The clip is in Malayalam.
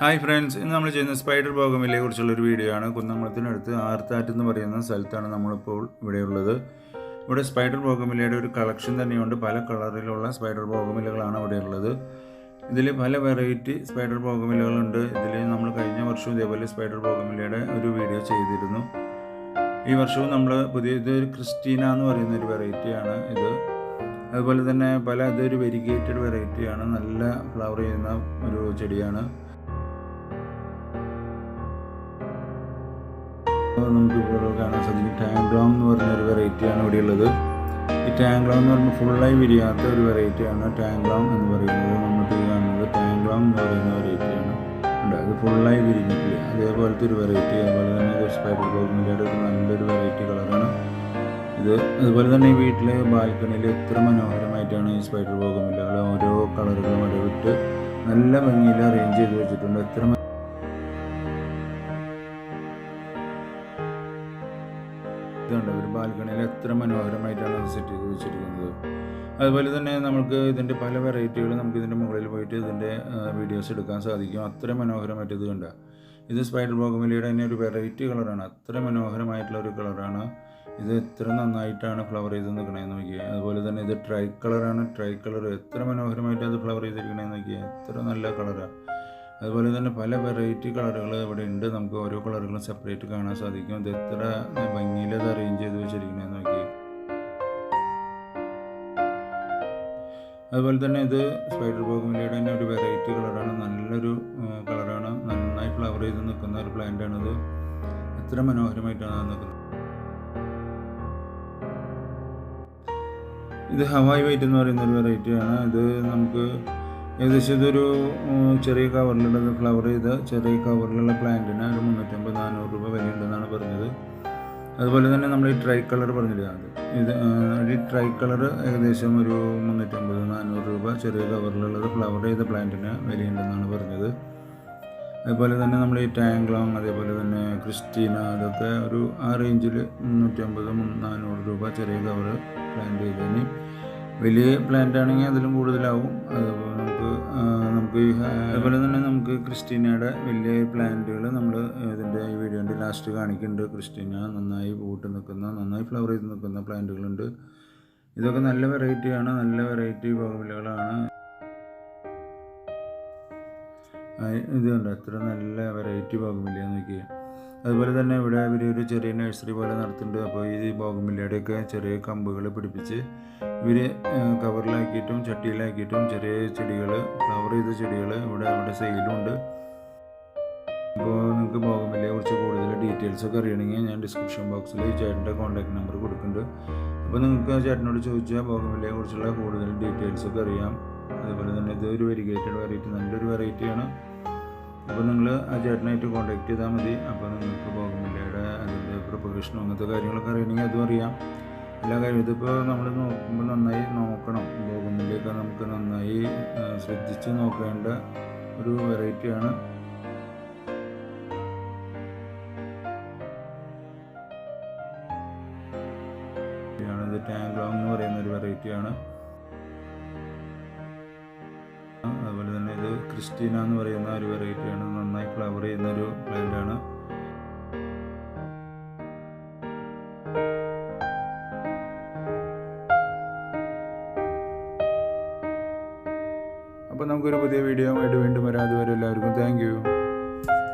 ഹായ് ഫ്രണ്ട്സ്, ഇന്ന് നമ്മൾ ചെയ്യുന്ന സ്പൈഡർ ബോഗൻവില്ലയെ കുറിച്ചുള്ളൊരു വീഡിയോ ആണ്. കുന്നംകുളത്തിനടുത്ത് ആർത്താറ്റ് എന്ന് പറയുന്ന സ്ഥലത്താണ് നമ്മളിപ്പോൾ ഇവിടെയുള്ളത്. ഇവിടെ സ്പൈഡർ ബോഗൻവില്ലയുടെ ഒരു കളക്ഷൻ തന്നെയുണ്ട്. പല കളറിലുള്ള സ്പൈഡർ ബോഗൻവില്ലകളാണ് ഇവിടെയുള്ളത്. ഇതിൽ പല വെറൈറ്റി സ്പൈഡർ ബോഗൻവില്ലകളുണ്ട്. ഇതിൽ നമ്മൾ കഴിഞ്ഞ വർഷവും ഇതേപോലെ സ്പൈഡർ ബോഗൻവില്ലയുടെ ഒരു വീഡിയോ ചെയ്തിരുന്നു. ഈ വർഷവും നമ്മൾ ഇതൊരു ക്രിസ്റ്റീന എന്ന് പറയുന്ന ഒരു വെറൈറ്റിയാണ് ഇത്. അതുപോലെ തന്നെ ഇതൊരു വെരിഗേറ്റഡ് വെറൈറ്റിയാണ്. നല്ല ഫ്ലവർ ചെയ്യുന്ന ഒരു ചെടിയാണ്. നമുക്കിപ്പോൾ കാണാൻ സാധിക്കും ടാങ്ക്ലോങ് എന്ന് പറഞ്ഞൊരു വെറൈറ്റിയാണ് ഇവിടെയുള്ളത്. ഈ ടാങ്ക്ലോങ് എന്ന് പറയുമ്പോൾ ഫുള്ളായി വിരിയാത്ത ഒരു വെറൈറ്റിയാണ് ടാങ്ക്ലോങ് എന്ന് പറയുന്നത്. നമ്മൾക്ക് ഈ കാണുന്നത് ടാങ്ക്ലോങ് എന്ന് പറയുന്ന വെറൈറ്റിയാണ്. ഉണ്ട്, അത് ഫുള്ളായി വിരിഞ്ഞിട്ടില്ല. അതേപോലത്തെ ഒരു വെറൈറ്റി. അതുപോലെ തന്നെ ഇത് സ്പൈഡർ ബോഗൻവില്ലയുടെ ഒരു നല്ലൊരു വെറൈറ്റി കളറാണ് ഇത്. അതുപോലെ തന്നെ ഈ വീട്ടിലെ ബാൽക്കണിയിൽ എത്ര മനോഹരമായിട്ടാണ് ഈ സ്പൈഡർ ബോഗൻവില്ലകൾ ഓരോ കളറുകളും ഇടവിട്ട് നല്ല ഭംഗിയിൽ അറേഞ്ച് ചെയ്ത് വെച്ചിട്ടുണ്ട്. ഇതുണ്ട്, ഒരു ബാൽക്കണിയിൽ എത്ര മനോഹരമായിട്ടാണ് അത് സെറ്റ് ചെയ്ത് വെച്ചിരിക്കുന്നത്. അതുപോലെ തന്നെ നമുക്ക് ഇതിൻ്റെ പല വെറൈറ്റികൾ നമുക്ക് ഇതിൻ്റെ മുകളിൽ പോയിട്ട് ഇതിൻ്റെ വീഡിയോസ് എടുക്കാൻ സാധിക്കും. അത്ര മനോഹരമായിട്ട് ഇത് കണ്ട. ഇത് സ്പൈഡർ ബോഗൻവില്ലയുടെ തന്നെ ഒരു വെറൈറ്റി കളറാണ്. അത്ര മനോഹരമായിട്ടുള്ള ഒരു കളറാണ് ഇത്. എത്ര നന്നായിട്ടാണ് ഫ്ലവർ ചെയ്ത് നിൽക്കണേന്ന് നോക്കിയാൽ. അതുപോലെ തന്നെ ഇത് ട്രൈ കളറാണ്. ട്രൈ കളർ എത്ര മനോഹരമായിട്ട് അത് ഫ്ലവർ ചെയ്തിരിക്കണേന്ന് നോക്കിയാൽ. എത്ര നല്ല കളറാണ്. അതുപോലെ തന്നെ പല വെറൈറ്റി കളറുകൾ ഇവിടെ ഉണ്ട്. നമുക്ക് ഓരോ കളറുകളും സെപ്പറേറ്റ് കാണാൻ സാധിക്കും. ഇത് എത്ര ഭംഗിയിൽ അത് അറേഞ്ച് ചെയ്ത് വെച്ചിരിക്കണേന്ന് നോക്കി. അതുപോലെ തന്നെ ഇത് സ്പൈഡർ ബോഗൻവില്ലയുടെ തന്നെ ഒരു വെറൈറ്റി കളറാണ്. നല്ലൊരു കളറാണ്. നന്നായി ഫ്ലവർ ചെയ്ത് നിൽക്കുന്ന ഒരു പ്ലാന്റാണിത്. എത്ര മനോഹരമായിട്ടാണ് അത് നിൽക്കുന്നത്. ഇത് ഹവായ് വൈറ്റ് എന്ന് പറയുന്ന ഒരു വെറൈറ്റിയാണ്. ഇത് നമുക്ക് ഏകദേശം ഇതൊരു ചെറിയ കവറിലുള്ളത് ഫ്ലവർ ചെയ്ത ചെറിയ കവറിലുള്ള പ്ലാന്റിന് ഒരു 350-400 രൂപ വിലയുണ്ടെന്നാണ് പറഞ്ഞത്. അതുപോലെ തന്നെ നമ്മൾ ഈ ട്രൈ കളർ പറഞ്ഞില്ല, ഈ ട്രൈ കളർ ഏകദേശം ഒരു 350-400 രൂപ ചെറിയ കവറിലുള്ളത് ഫ്ലവർ ചെയ്ത പ്ലാന്റിന് വിലയുണ്ടെന്നാണ് പറഞ്ഞത്. അതുപോലെ തന്നെ നമ്മൾ ഈ ടാങ്ക്ലോങ്, അതേപോലെ തന്നെ ക്രിസ്റ്റീന, അതൊക്കെ ഒരു ആ റേഞ്ചിൽ 350-400 രൂപ ചെറിയ കവർ പ്ലാന്റ് ചെയ്തതിന്. വലിയ പ്ലാന്റ് ആണെങ്കിൽ അതിലും കൂടുതലാവും. അതുപോലെ തന്നെ നമുക്ക് ക്രിസ്റ്റീനയുടെ വലിയ പ്ലാന്റുകൾ നമ്മൾ ഇതിൻ്റെ ഈ വീഡിയോൻ്റെ ലാസ്റ്റ് കാണിക്കുന്നുണ്ട്. ക്രിസ്റ്റീന നന്നായി പൂട്ട് നിൽക്കുന്ന, നന്നായി ഫ്ലവർ ചെയ്ത് നിൽക്കുന്ന പ്ലാന്റുകളുണ്ട്. ഇതൊക്കെ നല്ല വെറൈറ്റിയാണ്. നല്ല വെറൈറ്റി ബോഗൻവില്ലകളാണ്. ഇതുണ്ട്, എത്ര നല്ല വെറൈറ്റി ബോഗൻവില്ലയെന്ന് നോക്കിയാൽ. അതുപോലെ തന്നെ ഇവിടെ ഒരു ചെറിയ നഴ്സറി പോലെ നടത്തുന്നുണ്ട്. അപ്പോൾ ഈ ബോഗൻവില്ലയുടെയൊക്കെ ചെറിയ കമ്പുകൾ പിടിപ്പിച്ച് ഇവർ കവറിലാക്കിയിട്ടും ചട്ടിയിലാക്കിയിട്ടും ചെറിയ ചെടികൾ, ഫ്ലവർ ചെയ്ത ചെടികൾ ഇവിടെ സെയിലുണ്ട്. അപ്പോൾ നിങ്ങൾക്ക് ബോഗൻവില്ലയെ കുറിച്ച് കൂടുതൽ ഡീറ്റെയിൽസൊക്കെ അറിയണമെങ്കിൽ ഞാൻ ഡിസ്ക്രിപ്ഷൻ ബോക്സിൽ ചേട്ടൻ്റെ കോൺടാക്ട് നമ്പർ കൊടുക്കുന്നുണ്ട്. അപ്പോൾ നിങ്ങൾക്ക് ആ ചേട്ടനോട് ചോദിച്ചാൽ ബോഗൻവില്ലയെ കുറിച്ചുള്ള കൂടുതൽ ഡീറ്റെയിൽസൊക്കെ അറിയാം. അതുപോലെ തന്നെ ഇതൊരു വെരിഗേറ്റഡ് വെറൈറ്റി, നല്ലൊരു വെറൈറ്റിയാണ്. അപ്പോൾ നിങ്ങൾ ആ ചേട്ടനായിട്ട് കോൺടാക്ട് ചെയ്താൽ മതി. അപ്പോൾ നിങ്ങൾക്ക് ബോഗൻവില്ലയുടെ അതിൻ്റെ പ്രൊപ്പഗേഷനും അങ്ങനത്തെ കാര്യങ്ങളൊക്കെ അറിയണമെങ്കിൽ അതും അറിയാം. എല്ലാ കാര്യവും ഇതിപ്പോൾ നമ്മൾ നോക്കുമ്പോൾ നന്നായി നോക്കണം. ബോഗൻവില്ലയൊക്കെ നമുക്ക് നന്നായി ശ്രദ്ധിച്ച് നോക്കേണ്ട ഒരു വെറൈറ്റിയാണ്. ഇത് ടാങ്ക്ലോങ് എന്ന് പറയുന്ന ഒരു വെറൈറ്റിയാണ്. അതുപോലെ തന്നെ ഇത് ക്രിസ്റ്റീന എന്ന് പറയുന്ന ഒരു വെറൈറ്റിയാണ്. നന്നായി ഫ്ലവർ ചെയ്യുന്ന ഒരു പ്ലാന്റ് ആണ്. അപ്പോൾ നമുക്കൊരു പുതിയ വീഡിയോ ആയിട്ട് വീണ്ടും വരാം. അതുവരെ എല്ലാവർക്കും താങ്ക് യു.